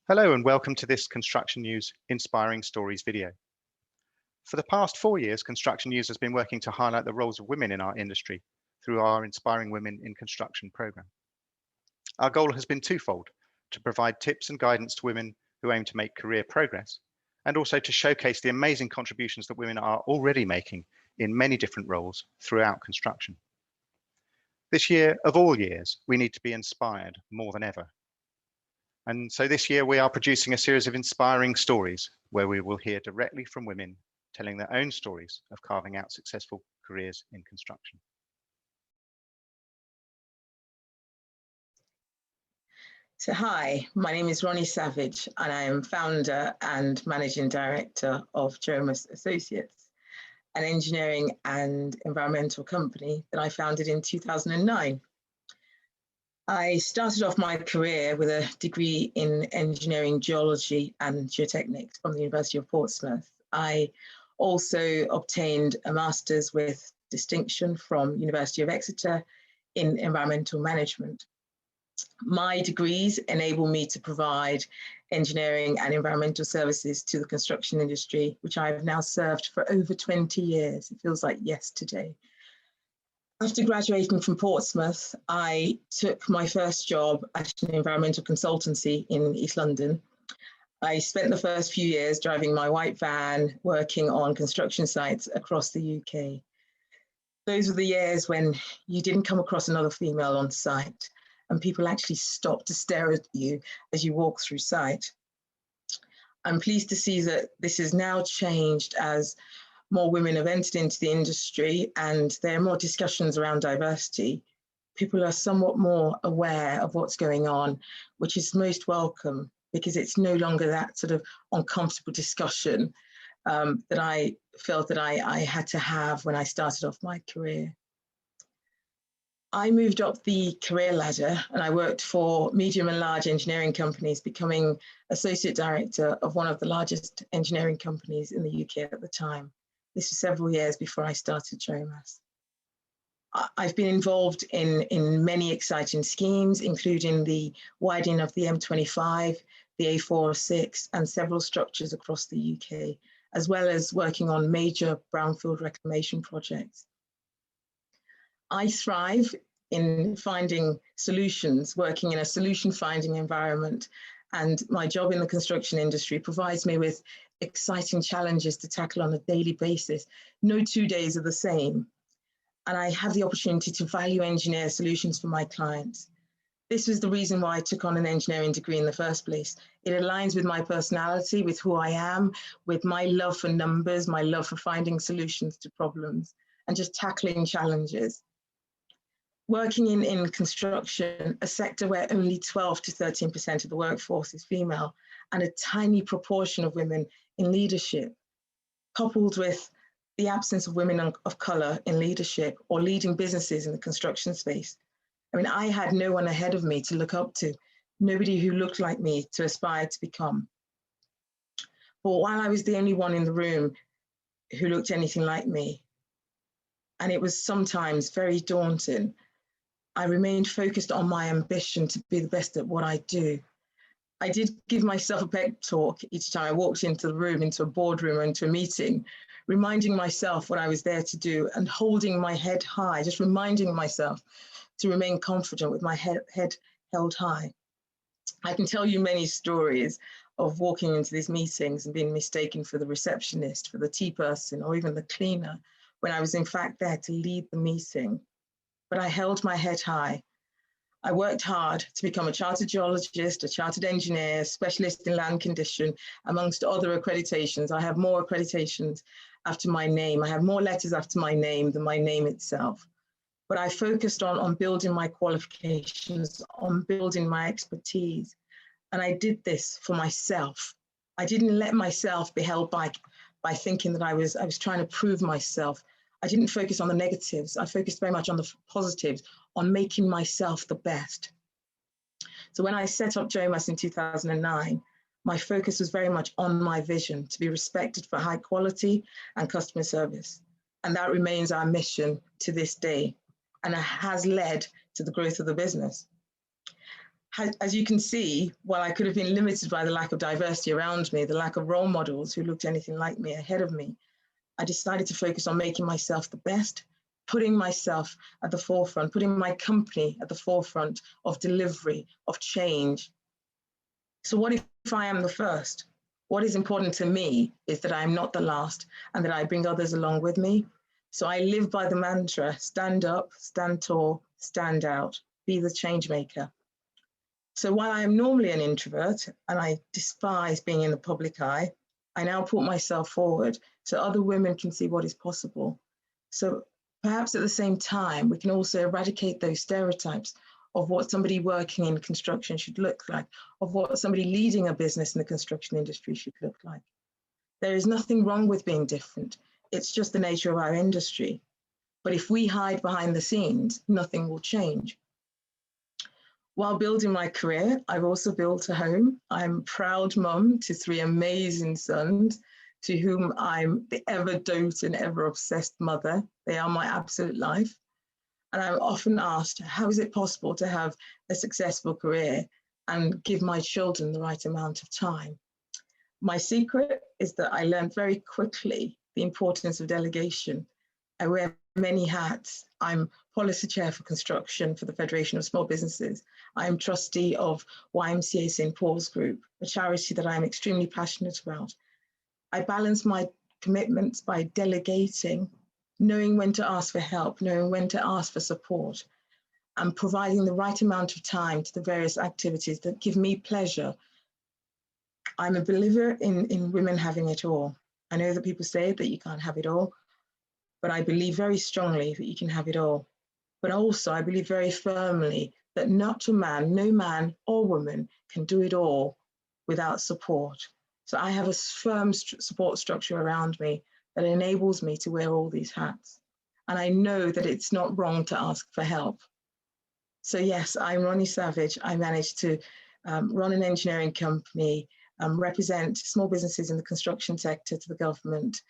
Hello and welcome to this Construction News Inspiring Stories video. For the past 4 years, Construction News has been working to highlight the roles of women in our industry through our Inspiring Women in Construction programme. Our goal has been twofold: to provide tips and guidance to women who aim to make career progress, and also to showcase the amazing contributions that women are already making in many different roles throughout construction. This year, of all years, we need to be inspired more than ever. And so this year we are producing a series of inspiring stories where we will hear directly from women telling their own stories of carving out successful careers in construction. So hi, my name is Roni Savage and I am founder and managing director of Jomas Associates, an engineering and environmental company that I founded in 2009. I started off my career with a degree in engineering, geology and geotechnics from the University of Portsmouth. I also obtained a master's with distinction from University of Exeter in environmental management. My degrees enable me to provide engineering and environmental services to the construction industry, which I have now served for over 20 years. It feels like yesterday. After graduating from Portsmouth, I took my first job at an environmental consultancy in East London. I spent the first few years driving my white van, working on construction sites across the UK. Those were the years when you didn't come across another female on site and people actually stopped to stare at you as you walk through site. I'm pleased to see that this has now changed as more women have entered into the industry and there are more discussions around diversity. People are somewhat more aware of what's going on, which is most welcome because it's no longer that sort of uncomfortable discussion that I felt that I had to have when I started off my career. I moved up the career ladder and I worked for medium and large engineering companies, becoming associate director of one of the largest engineering companies in the UK at the time. This was several years before I started Jomas. I've been involved in many exciting schemes, including the widening of the M25, the A406, and several structures across the UK, as well as working on major brownfield reclamation projects. I thrive in finding solutions, working in a solution-finding environment, and my job in the construction industry provides me with exciting challenges to tackle on a daily basis. No 2 days are the same. And I have the opportunity to value engineer solutions for my clients. This was the reason why I took on an engineering degree in the first place. It aligns with my personality, with who I am, with my love for numbers, my love for finding solutions to problems, and just tackling challenges. Working in construction, a sector where only 12 to 13% of the workforce is female, and a tiny proportion of women in leadership, coupled with the absence of women of colour in leadership or leading businesses in the construction space. I mean, I had no one ahead of me to look up to, nobody who looked like me to aspire to become. But while I was the only one in the room who looked anything like me, and it was sometimes very daunting, I remained focused on my ambition to be the best at what I do. I did give myself a pep talk each time I walked into the room, into a boardroom or into a meeting, reminding myself what I was there to do and holding my head high, just reminding myself to remain confident with my head held high. I can tell you many stories of walking into these meetings and being mistaken for the receptionist, for the tea person, or even the cleaner, when I was in fact there to lead the meeting. But I held my head high. I worked hard to become a chartered geologist, a chartered engineer, specialist in land condition, amongst other accreditations. I have more accreditations after my name. I have more letters after my name than my name itself. But I focused on building my qualifications, on building my expertise. And I did this for myself. I didn't let myself be held back by thinking that I was trying to prove myself. I didn't focus on the negatives. I focused very much on the positives, on making myself the best. So when I set up Jomas in 2009, my focus was very much on my vision to be respected for high quality and customer service. And that remains our mission to this day, and it has led to the growth of the business. as you can see, while I could have been limited by the lack of diversity around me, the lack of role models who looked anything like me ahead of me, I decided to focus on making myself the best, putting myself at the forefront, putting my company at the forefront of delivery, of change. So what if I am the first? What is important to me is that I'm not the last and that I bring others along with me. So I live by the mantra, stand up, stand tall, stand out, be the change maker. So while I am normally an introvert and I despise being in the public eye, I now put myself forward so other women can see what is possible. So perhaps at the same time, we can also eradicate those stereotypes of what somebody working in construction should look like, of what somebody leading a business in the construction industry should look like. There is nothing wrong with being different. It's just the nature of our industry. But if we hide behind the scenes, nothing will change. While building my career, I've also built a home. I'm a proud mum to 3 amazing sons, to whom I'm the ever doting, ever obsessed mother. They are my absolute life. And I'm often asked, how is it possible to have a successful career and give my children the right amount of time? My secret is that I learned very quickly the importance of delegation. I wear many hats. I'm policy chair for construction for the Federation of Small Businesses. I am trustee of YMCA St. Paul's Group, a charity that I'm extremely passionate about. I balance my commitments by delegating, knowing when to ask for help, knowing when to ask for support, and providing the right amount of time to the various activities that give me pleasure. I'm a believer in women having it all. I know that people say that you can't have it all, but I believe very strongly that you can have it all. But also I believe very firmly that not a man, no man or woman can do it all without support. So I have a firm support structure around me that enables me to wear all these hats. And I know that it's not wrong to ask for help. So yes, I'm Roni Savage. I manage to run an engineering company, represent small businesses in the construction sector to the government,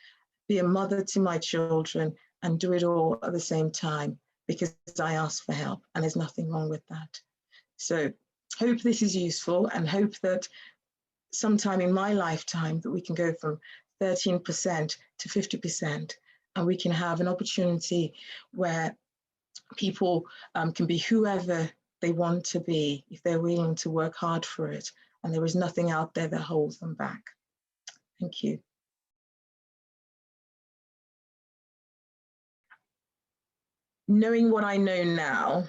be a mother to my children, and do it all at the same time because I ask for help, and there's nothing wrong with that. So hope this is useful, and hope that sometime in my lifetime that we can go from 13% to 50%, and we can have an opportunity where people can be whoever they want to be if they're willing to work hard for it, and there is nothing out there that holds them back. Thank you. Knowing what I know now,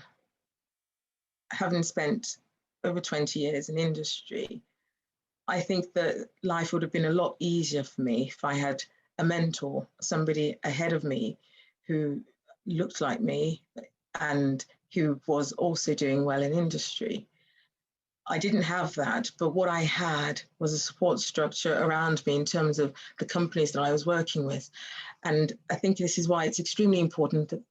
having spent over 20 years in industry, I think that life would have been a lot easier for me if I had a mentor, somebody ahead of me who looked like me and who was also doing well in industry. I didn't have that, but what I had was a support structure around me in terms of the companies that I was working with. And I think this is why it's extremely important that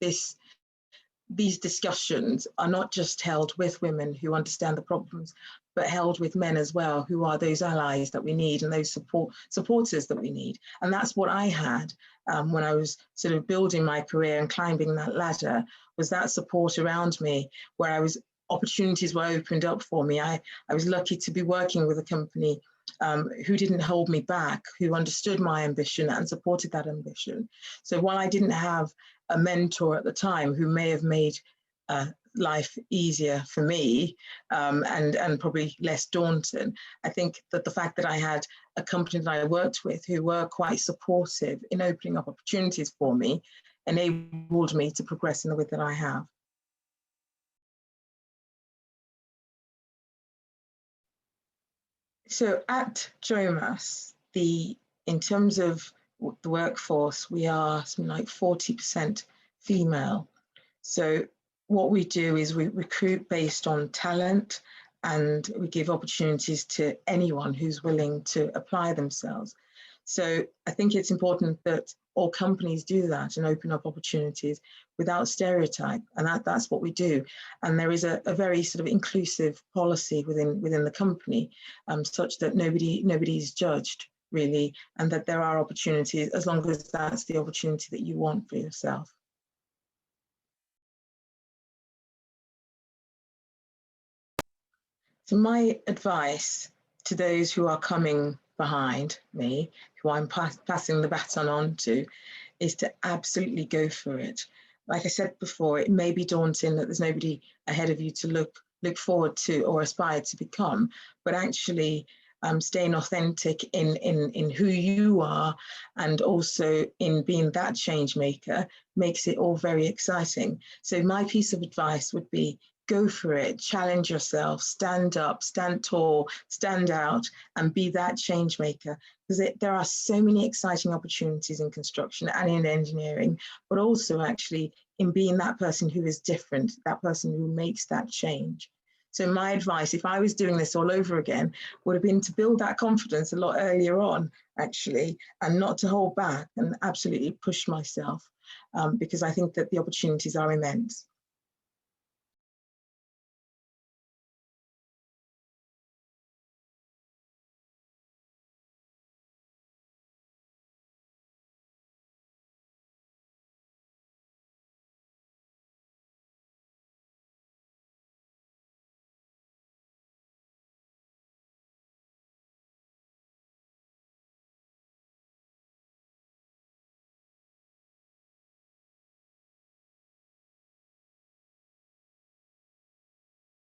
these discussions are not just held with women who understand the problems, but held with men as well, who are those allies that we need and those supporters that we need. And that's what I had when I was sort of building my career and climbing that ladder, was that support around me where opportunities were opened up for me. I was lucky to be working with a company who didn't hold me back, who understood my ambition and supported that ambition. So while I didn't have a mentor at the time who may have made life easier for me and probably less daunting, I think that the fact that I had a company that I worked with who were quite supportive in opening up opportunities for me enabled me to progress in the way that I have. So at JOMAS, in terms of the workforce, we are something like 40% female. So what we do is we recruit based on talent, and we give opportunities to anyone who's willing to apply themselves. So I think it's important that all companies do that and open up opportunities without stereotype, and that's what we do. And there is a very sort of inclusive policy within the company, such that nobody is judged really, and that there are opportunities as long as that's the opportunity that you want for yourself. So my advice to those who are coming behind me, who I'm passing the baton on to, is to absolutely go for it. Like I said before, it may be daunting that there's nobody ahead of you to look forward to or aspire to become, but actually staying authentic in who you are and also in being that change maker makes it all very exciting. So my piece of advice would be, go for it, challenge yourself, stand up, stand tall, stand out, and be that change maker. Because there are so many exciting opportunities in construction and in engineering, but also actually in being that person who is different, that person who makes that change. So my advice, if I was doing this all over again, would have been to build that confidence a lot earlier on, actually, and not to hold back and absolutely push myself, because I think that the opportunities are immense.